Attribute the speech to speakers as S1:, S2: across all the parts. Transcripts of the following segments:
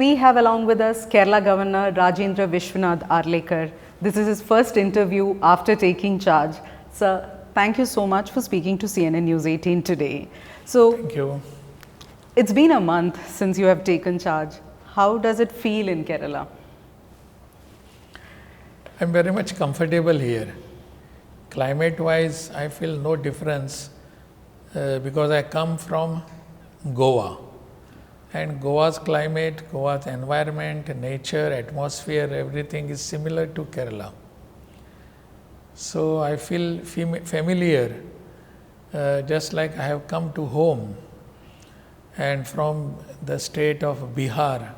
S1: we have along with us Kerala Governor Rajendra Arlekar. This is his first interview after taking charge. Sir, thank you so much for speaking to CNN News 18 today. So,
S2: thank you.
S1: It's been a month since you have taken charge. How does it feel in Kerala?
S2: I'm very much comfortable here. Climate-wise, I feel no difference because I come from Goa. And Goa's climate, Goa's environment, nature, atmosphere, everything is similar to Kerala. So I feel familiar, just like I have come to home. And from the state of Bihar,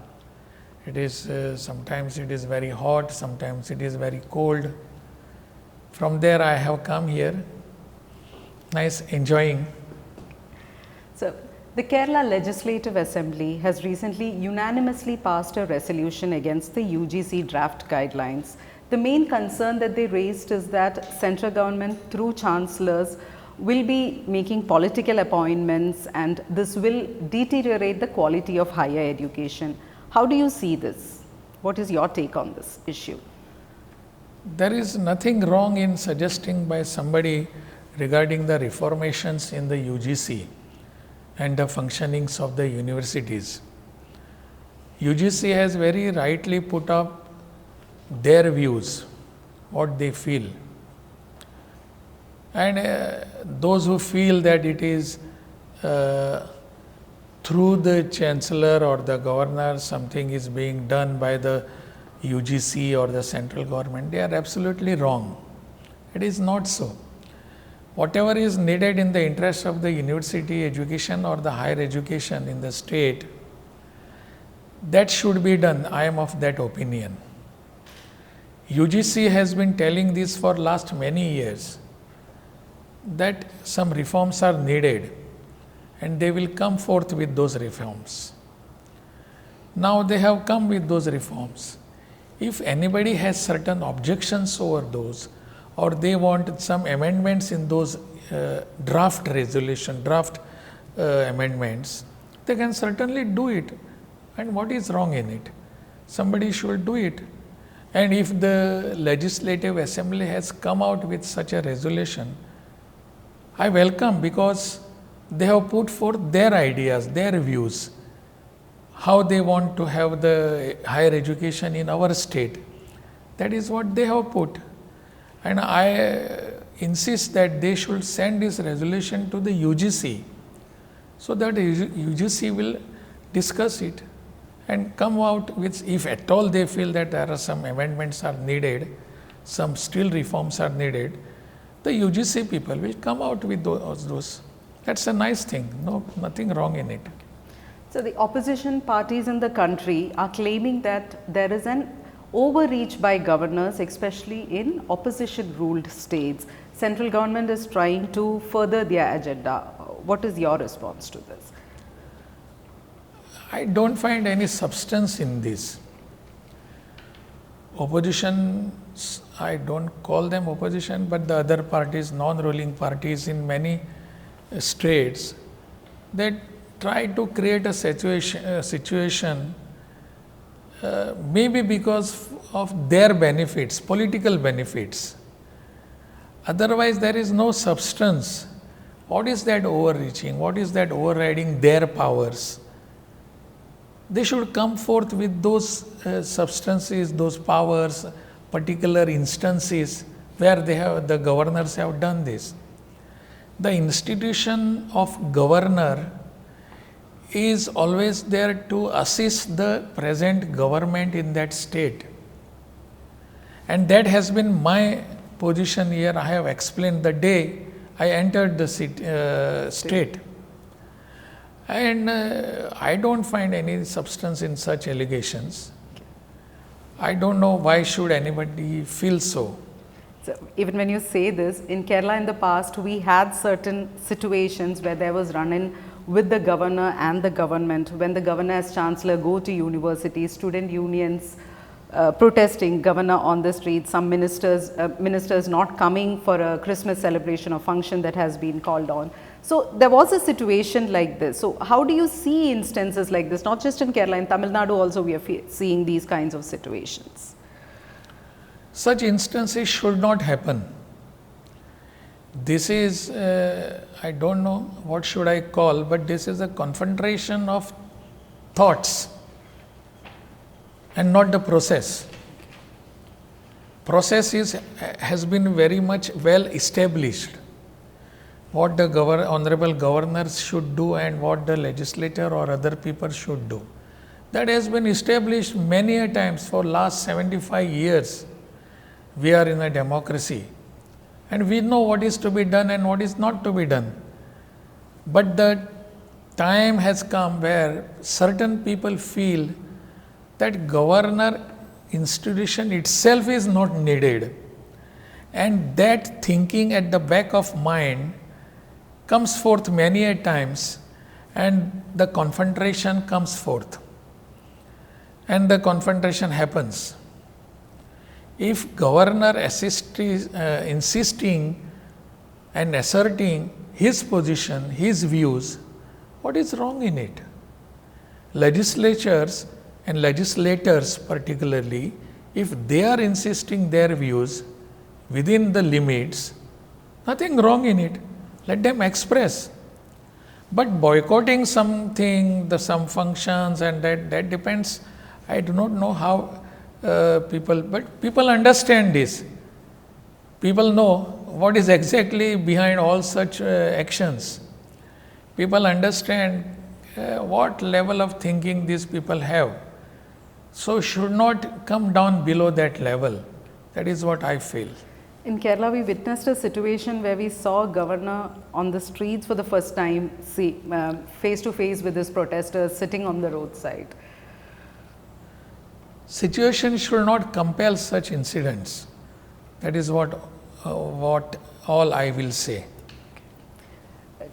S2: it is sometimes it is very hot, sometimes it is very cold. From there I have come here, nice enjoying.
S1: So, the Kerala Legislative Assembly has recently unanimously passed a resolution against the UGC draft guidelines. The main concern that they raised is that central government through chancellors will be making political appointments and this will deteriorate the quality of higher education. How do you see this? What is your take on this issue?
S2: There is nothing wrong in suggesting by somebody regarding the reformations in the UGC and the functionings of the universities. UGC has very rightly put up their views, what they feel. And those who feel that it is through the Chancellor or the Governor something is being done by the UGC or the central government, they are absolutely wrong. It is not so. Whatever is needed in the interest of the university education or the higher education in the state, that should be done. I am of that opinion. UGC has been telling this for last many years, that some reforms are needed and they will come forth with those reforms. Now they have come with those reforms. If anybody has certain objections over those, or they want some amendments in those draft amendments, they can certainly do it. And what is wrong in it? Somebody should do it. And if the Legislative Assembly has come out with such a resolution, I welcome, because they have put forth their ideas, their views, how they want to have the higher education in our state. That is what they have put. And I insist that they should send this resolution to the UGC so that UGC will discuss it and come out with, if at all they feel that there are some amendments are needed, some still reforms are needed, the UGC people will come out with those. That's a nice thing, nothing wrong in it.
S1: So the opposition parties in the country are claiming that there is an overreach by governors, especially in opposition ruled states. Central government is trying to further their agenda. What is your response to this?
S2: I don't find any substance in this. Opposition, I don't call them opposition, but the other parties, non-ruling parties in many states, they try to create a situation maybe because of their benefits, political benefits. Otherwise, there is no substance. What is that overreaching? What is that overriding their powers? They should come forth with those substances, those powers, particular instances where the governors have done this. The institution of governor is always there to assist the present government in that state. And that has been my position here. I have explained the day I entered the state. And I don't find any substance in such allegations. I don't know why should anybody feel so.
S1: So even when you say this, in Kerala in the past, we had certain situations where there was run-in with the governor and the government. When the governor as chancellor go to universities, student unions protesting governor on the street, some ministers not coming for a Christmas celebration or function that has been called on. So there was a situation like this. So how do you see instances like this? Not just in Kerala, in Tamil Nadu also we are seeing these kinds of situations.
S2: Such instances should not happen. This is, I don't know what should I call, but this is a confrontation of thoughts and not the process. Process has been very much well established. What the honorable governors should do and what the legislator or other people should do. That has been established many a times for last 75 years. We are in a democracy and we know what is to be done and what is not to be done. But the time has come where certain people feel that governor institution itself is not needed, and that thinking at the back of mind comes forth many a times, and the confrontation comes forth and the confrontation happens. If governor insisting and asserting his position, his views, what is wrong in it? Legislatures and legislators particularly, if they are insisting their views within the limits, nothing wrong in it. Let them express. But boycotting something, some functions, and that depends. I do not know how but people understand this. People know what is exactly behind all such actions. People understand what level of thinking these people have. So should not come down below that level. That is what I feel.
S1: In Kerala, we witnessed a situation where we saw governor on the streets for the first time, face to face with his protesters, sitting on the roadside.
S2: Situation should not compel such incidents. That is what all I will say.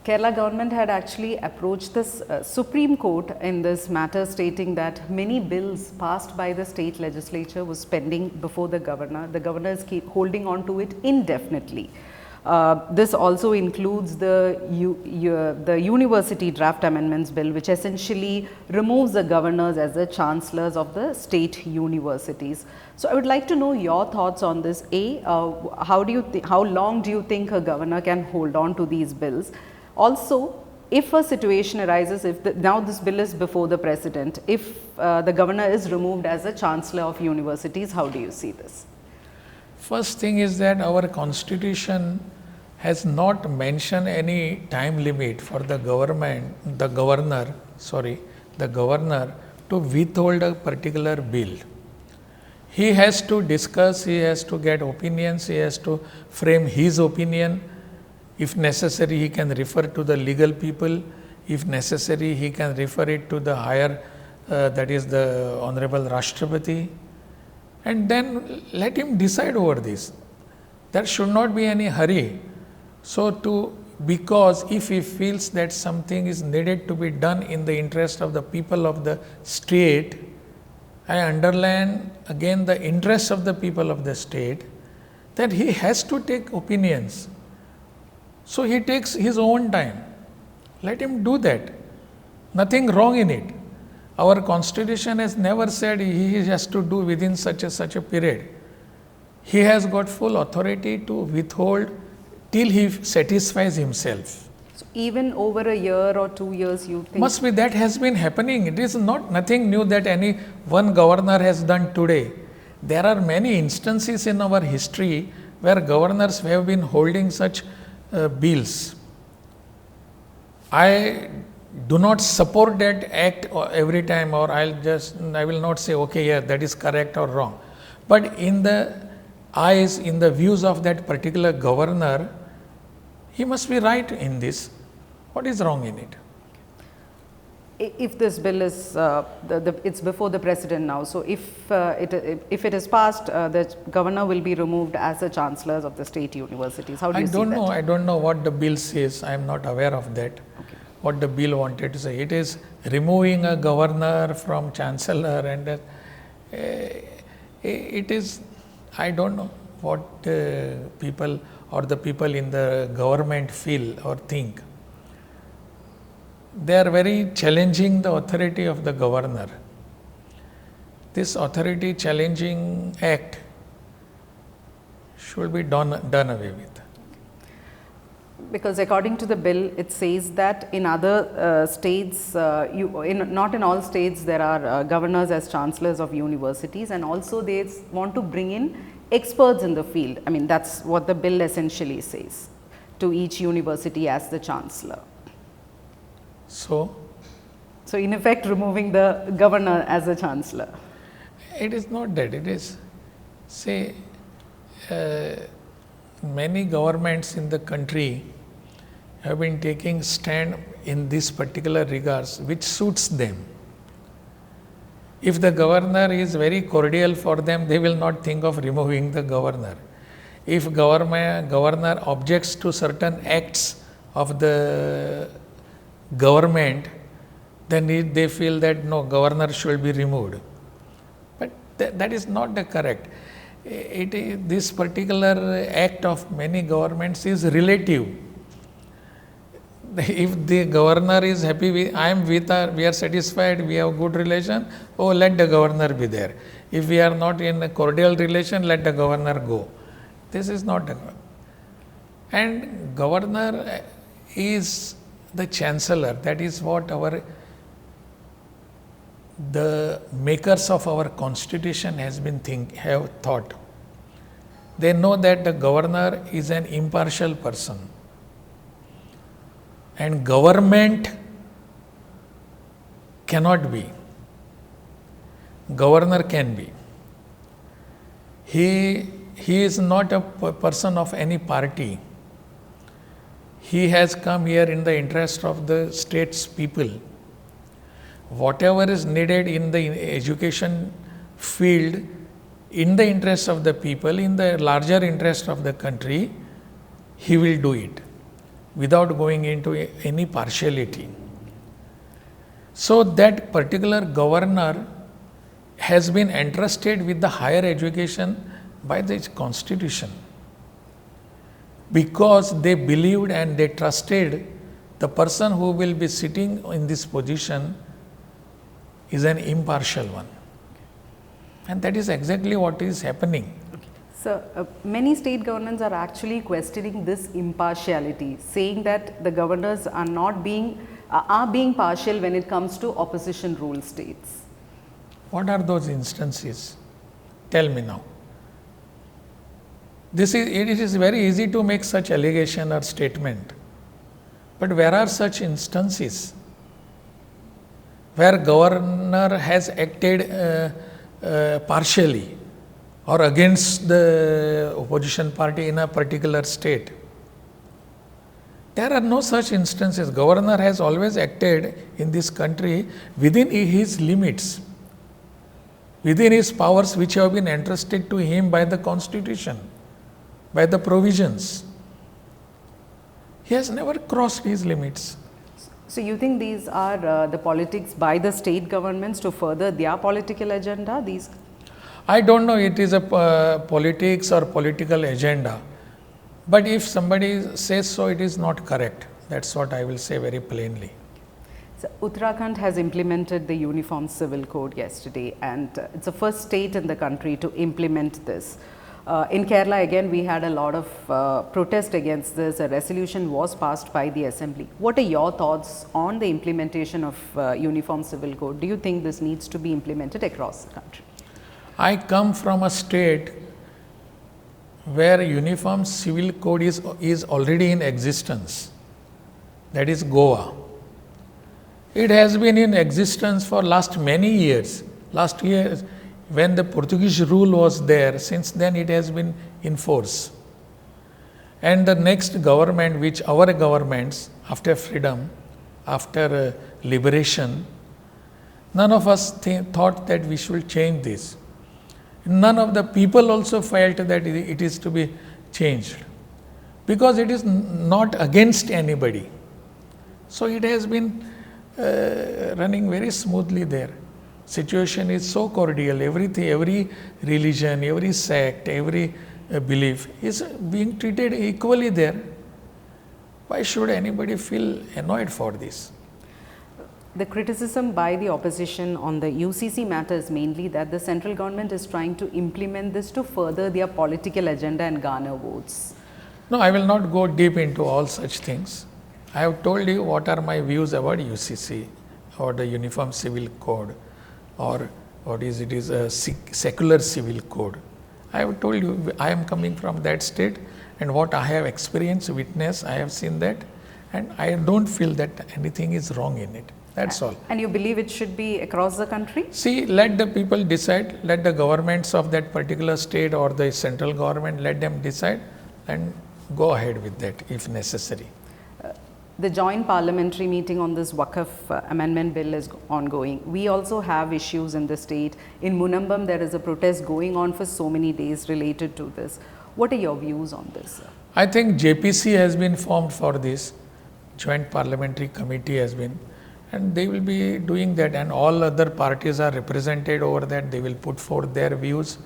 S1: Kerala government had actually approached this Supreme Court in this matter, stating that many bills passed by the state legislature was pending before the governor. The governor is holding on to it indefinitely. This also includes the university draft amendments bill, which essentially removes the governors as the chancellors of the state universities. So I would like to know your thoughts on this. How long do you think a governor can hold on to these bills? Also, if a situation arises, now this bill is before the president, if the governor is removed as a chancellor of universities, how do you see this?
S2: First thing is that our constitution has not mentioned any time limit for the governor to withhold a particular bill. He has to discuss, he has to get opinions, he has to frame his opinion. If necessary, he can refer to the legal people. If necessary, he can refer it to the higher, that is the Honorable Rashtrapati. And then let him decide over this. There should not be any hurry. Because if he feels that something is needed to be done in the interest of the people of the state, I underline again the interest of the people of the state, that he has to take opinions. So he takes his own time. Let him do that. Nothing wrong in it. Our constitution has never said he has to do within such a period. He has got full authority to withhold till he satisfies himself.
S1: So even over a year or 2 years, you think?
S2: Must be, that has been happening. It is nothing new that any one governor has done today. There are many instances in our history where governors have been holding such bills. I do not support that act every time, or I will not say, okay, yeah, that is correct or wrong. But in the eyes, in the views of that particular governor, he must be right in this. What is wrong in it?
S1: If this bill is, it's before the president now, so if it is passed, the governor will be removed as the chancellors of the state universities. How do you see that?
S2: I don't know what the bill says. I am not aware of that.
S1: Okay.
S2: What the bill wanted to say. It is removing a governor from chancellor, and it is, I don't know what people or the people in the government feel or think. they are very challenging the authority of the governor. This authority challenging act should be done away with.
S1: Because according to the bill, it says that in other states, not in all states, there are governors as chancellors of universities, and also they want to bring in experts in the field. I mean, that's what the bill essentially says, to each university as the chancellor.
S2: So
S1: in effect, removing the governor as a chancellor.
S2: It is not that. It is, say, many governments in the country have been taking stand in this particular regards which suits them. If the governor is very cordial for them, they will not think of removing the governor. If governor objects to certain acts of the government, then they feel that no, governor should be removed. But that is not the correct. This particular act of many governments is relative. If the governor is happy, we are satisfied, we have good relation, let the governor be there. If we are not in a cordial relation, let the governor go. This is not a governor. And governor is the chancellor. That is what the makers of our constitution have thought. They know that the governor is an impartial person, and government cannot be. Governor can be. He is not a person of any party. He has come here in the interest of the state's people. Whatever is needed in the education field, in the interest of the people, in the larger interest of the country, he will do it without going into any partiality. So that particular governor has been entrusted with the higher education by the constitution, because they believed and they trusted the person who will be sitting in this position is an impartial one. And that is exactly what is happening.
S1: So, many state governments are actually questioning this impartiality, saying that the governors are being partial when it comes to opposition rule states.
S2: What are those instances? Tell me now. It is very easy to make such allegation or statement, but where are such instances where governor has acted partially or against the opposition party in a particular state? There are no such instances. Governor has always acted in this country within his limits, within his powers which have been entrusted to him by the constitution, by the provisions. He has never crossed his limits.
S1: So you think these are the politics by the state governments to further their political agenda?
S2: I don't know it is a politics or political agenda, but if somebody says so, it is not correct. That's what I will say very plainly.
S1: So Uttarakhand has implemented the Uniform Civil Code yesterday, and it's the first state in the country to implement this. In Kerala, again, we had a lot of protest against this. A resolution was passed by the Assembly. What are your thoughts on the implementation of Uniform Civil Code? Do you think this needs to be implemented across the country?
S2: I come from a state where Uniform Civil Code is already in existence. That is Goa. It has been in existence for last many years. Last year, when the Portuguese rule was there, since then it has been in force. And the next government, which our governments, after freedom, after liberation, none of us thought that we should change this. None of the people also felt that it is to be changed, because it is not against anybody. So it has been running very smoothly there. Situation is so cordial, every religion, every sect, every belief is being treated equally there. Why should anybody feel annoyed for this?
S1: The criticism by the opposition on the UCC matter is mainly that the central government is trying to implement this to further their political agenda and garner votes.
S2: No, I will not go deep into all such things. I have told you what are my views about UCC or the Uniform Civil Code, or what is it is a secular civil code. I have told you I am coming from that state, and what I have experienced, witnessed, I have seen that, and I don't feel that anything is wrong in it. That's all.
S1: And you believe it should be across the country?
S2: See, let the people decide, let the governments of that particular state or the central government, let them decide and go ahead with that if necessary.
S1: The joint parliamentary meeting on this Waqf amendment bill is ongoing. We also have issues in the state. In Munambam, there is a protest going on for so many days related to this. What are your views on this?
S2: I think JPC has been formed for this. Joint Parliamentary Committee has been, and they will be doing that, and all other parties are represented over that. They will put forth their views,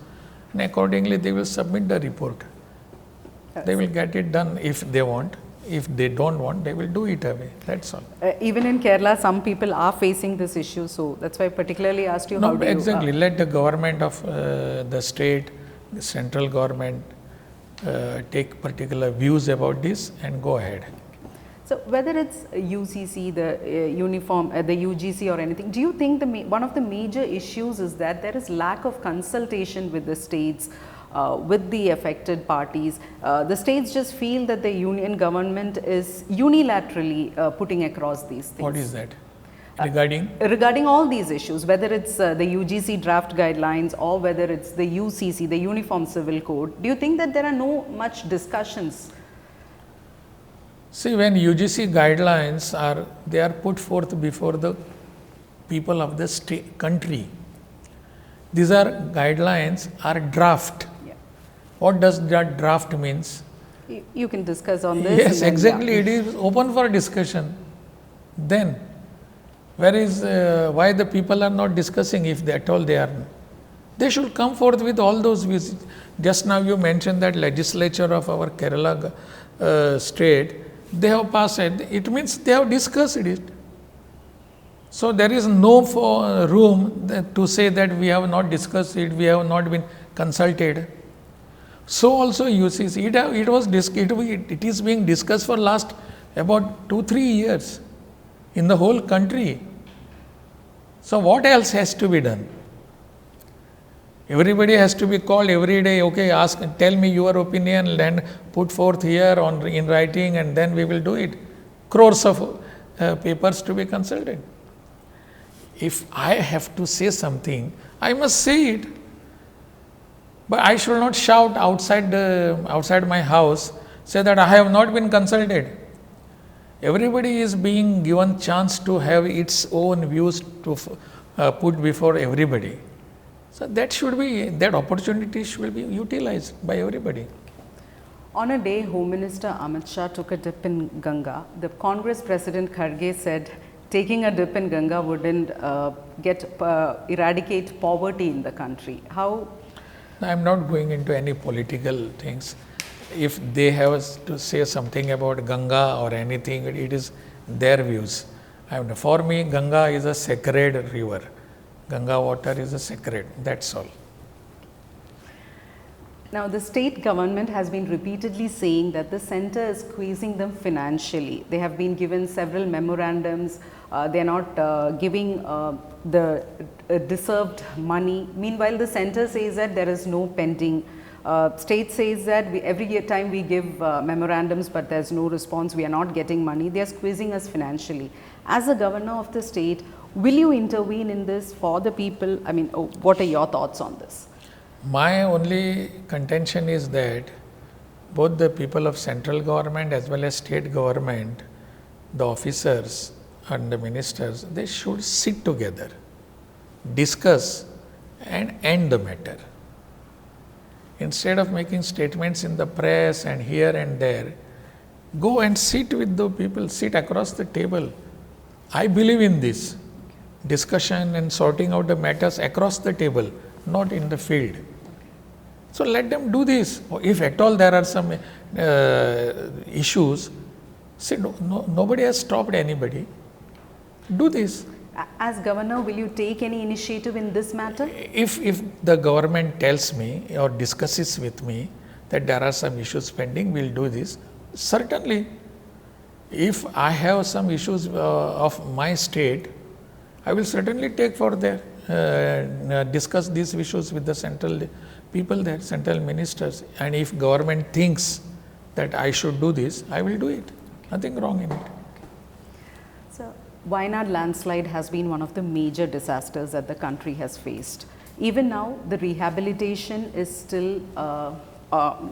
S2: and accordingly they will submit the report. They will get it done if they want. If they don't want, they will do it away. That's all.
S1: Even in Kerala, some people are facing this issue, so that's why I particularly asked you.
S2: No,
S1: how do
S2: exactly.
S1: You,
S2: let the government of the state, the central government take particular views about this and go ahead.
S1: So whether it's UCC, the uniform, the UGC or anything, do you think one of the major issues is that there is lack of consultation with the states, with the affected parties? The states just feel that the union government is unilaterally putting across these things.
S2: What is that? Regarding?
S1: Regarding all these issues, whether it's the UGC draft guidelines or whether it's the UCC, the Uniform Civil Code, do you think that there are no much discussions?
S2: See, when UGC guidelines they are put forth before the people of the country. These are guidelines are draft.
S1: Yeah.
S2: What does that draft means?
S1: You can discuss on this.
S2: Yes, exactly. It is open for discussion. Then, where is why the people are not discussing if at all they are? They should come forth with all those views. Just now you mentioned that legislature of our Kerala state, they have passed it. It means they have discussed it. So there is no room to say that we have not discussed it, we have not been consulted. So also UCC, it is being discussed for last about 2-3 years in the whole country. So what else has to be done? Everybody has to be called every day, okay, tell me your opinion and put forth here in writing, and then we will do it. Crores of papers to be consulted. If I have to say something, I must say it. But I should not shout outside my house, say that I have not been consulted. Everybody is being given chance to have its own views to put before everybody. So that opportunity should be utilized by everybody.
S1: On a day Home Minister Amit Shah took a dip in Ganga, the Congress President Kharge said taking a dip in Ganga wouldn't eradicate poverty in the country. How?
S2: I am not going into any political things. If they have to say something about Ganga or anything, it is their views. For me, Ganga is a sacred river. Ganga water is a sacred, that's all.
S1: Now, the state government has been repeatedly saying that the center is squeezing them financially. They have been given several memorandums. They are not giving the deserved money. Meanwhile, the center says that there is no pending. State says that every time we give memorandums, but there's no response, we are not getting money. They are squeezing us financially. As a governor of the state, will you intervene in this for the people? I mean, what are your thoughts on this?
S2: My only contention is that both the people of central government as well as state government, the officers and the ministers, they should sit together, discuss and end the matter. Instead of making statements in the press and here and there, go and sit with the people, sit across the table. I believe in this discussion and sorting out the matters across the table, not in the field. So let them do this. If at all there are some issues, see, nobody has stopped anybody. Do this.
S1: As governor, will you take any initiative in this matter?
S2: If the government tells me or discusses with me that there are some issues pending, we'll do this. Certainly, if I have some issues of my state, I will certainly take for there, discuss these issues with the central people there, central ministers. And if government thinks that I should do this, I will do it. Nothing wrong in it.
S1: So, Wayanad landslide has been one of the major disasters that the country has faced. Even now, the rehabilitation is still,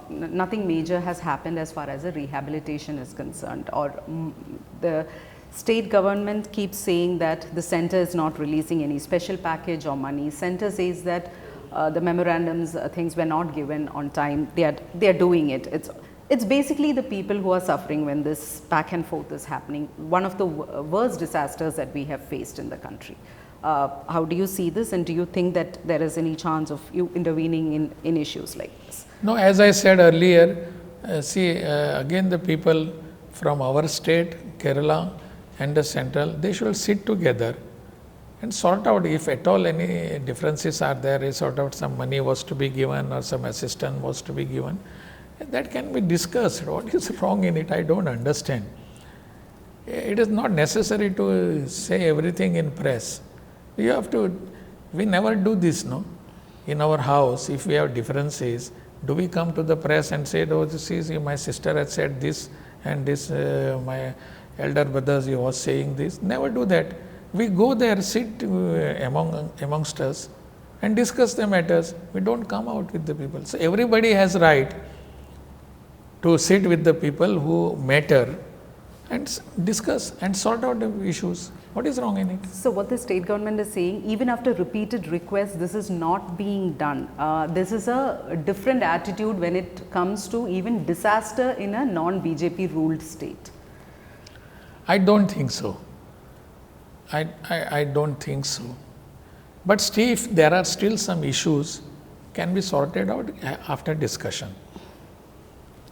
S1: nothing major has happened as far as the rehabilitation is concerned, or the state government keeps saying that the center is not releasing any special package or money. Center says that the memorandums, things were not given on time. They are doing it. It's basically the people who are suffering when this back and forth is happening. One of the worst disasters that we have faced in the country. How do you see this, and do you think that there is any chance of you intervening in issues like this?
S2: No, as I said earlier, again the people from our state, Kerala, and the central, they should sit together and sort out, if at all any differences are there, sort out some money was to be given or some assistance was to be given. That can be discussed. What is wrong in it? I don't understand. It is not necessary to say everything in press. We never do this, no? In our house, if we have differences, do we come to the press and say, oh, see, my sister has said this and this, my elder brothers, he was saying this? Never do that. We go there, sit amongst us and discuss the matters. We don't come out with the people. So everybody has right to sit with the people who matter and discuss and sort out the issues. What is wrong in it?
S1: So what the state government is saying, even after repeated requests, this is not being done. This is a different attitude when it comes to even disaster in a non-BJP ruled state.
S2: I don't think so. I don't think so. But still, if there are still some issues, can be sorted out after discussion.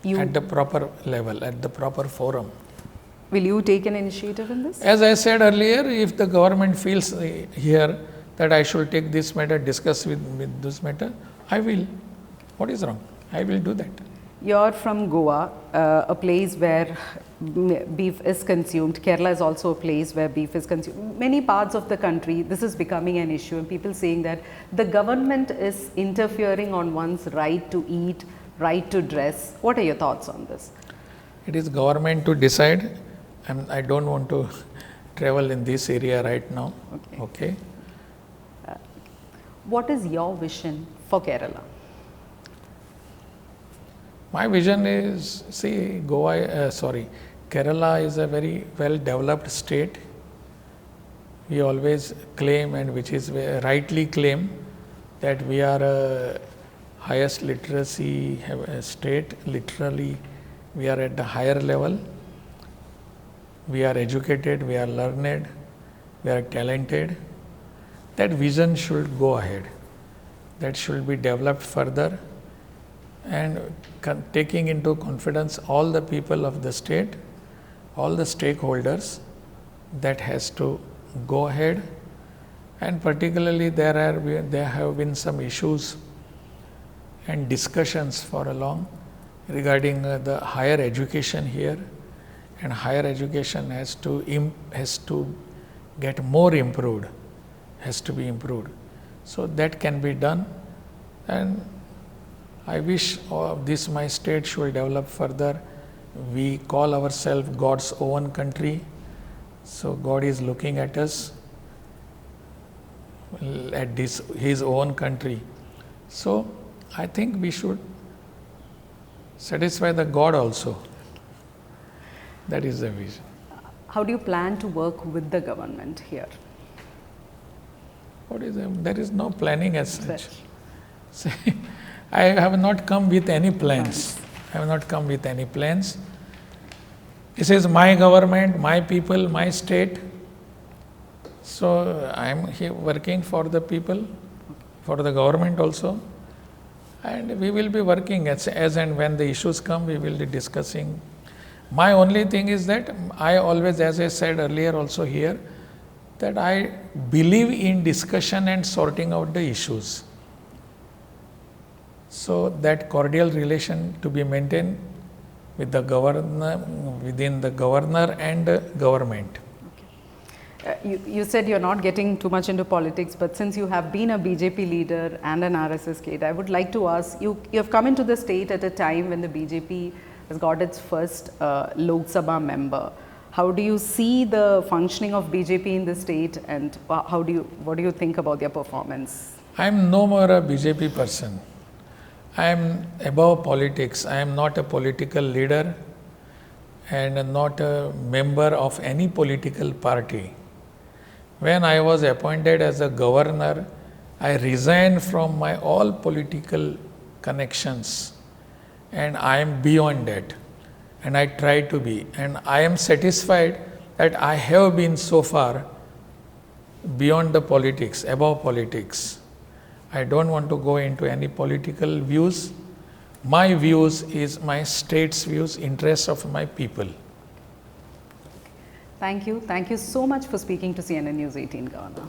S2: At the proper level, at the proper forum.
S1: Will you take an initiative in this?
S2: As I said earlier, if the government feels here that I should take this matter, discuss with this matter, I will. What is wrong? I will do that.
S1: You're from Goa, a place where beef is consumed. Kerala is also a place where beef is consumed. Many parts of the country, this is becoming an issue, and people saying that the government is interfering on one's right to eat, right to dress. What are your thoughts on this?
S2: It is government to decide, and I don't want to travel in this area right now. Okay.
S1: What is your vision for Kerala?
S2: My vision is, Kerala is a very well developed state. We always claim, and which is rightly claim, that we are a highest literacy state. Literally, we are at the higher level. We are educated, we are learned, we are talented. That vision should go ahead. That should be developed further, and taking into confidence all the people of the state, all the stakeholders, that has to go ahead. And particularly there have been some issues and discussions for a long regarding the higher education here, and higher education has to get more improved, has to be improved. So that can be done, and I wish this my state should develop further. We call ourselves God's own country, so God is looking at us at His own country. So I think we should satisfy the God also. That is the vision.
S1: How do you plan to work with the government here?
S2: There is no planning as such. See, I have not come with any plans. I have not come with any plans. This is my government, my people, my state. So I am here working for the people, for the government also. And we will be working as and when the issues come, we will be discussing. My only thing is that I always, as I said earlier also here, that I believe in discussion and sorting out the issues. So that cordial relation to be maintained with the governor, within the governor and government.
S1: You said you're not getting too much into politics, but since you have been a BJP leader and an RSS kid, I would like to ask you, you have come into the state at a time when the BJP has got its first Lok Sabha member. How do you see the functioning of BJP in the state, and what do you think about their performance?
S2: I am no more a BJP person. I am above politics. I am not a political leader and not a member of any political party. When I was appointed as a governor, I resigned from my all political connections, and I am beyond that, and I try to be, and I am satisfied that I have been so far beyond the politics, above politics. I don't want to go into any political views. My views is my state's views, interests of my people.
S1: Thank you. Thank you so much for speaking to CNN News 18, Governor.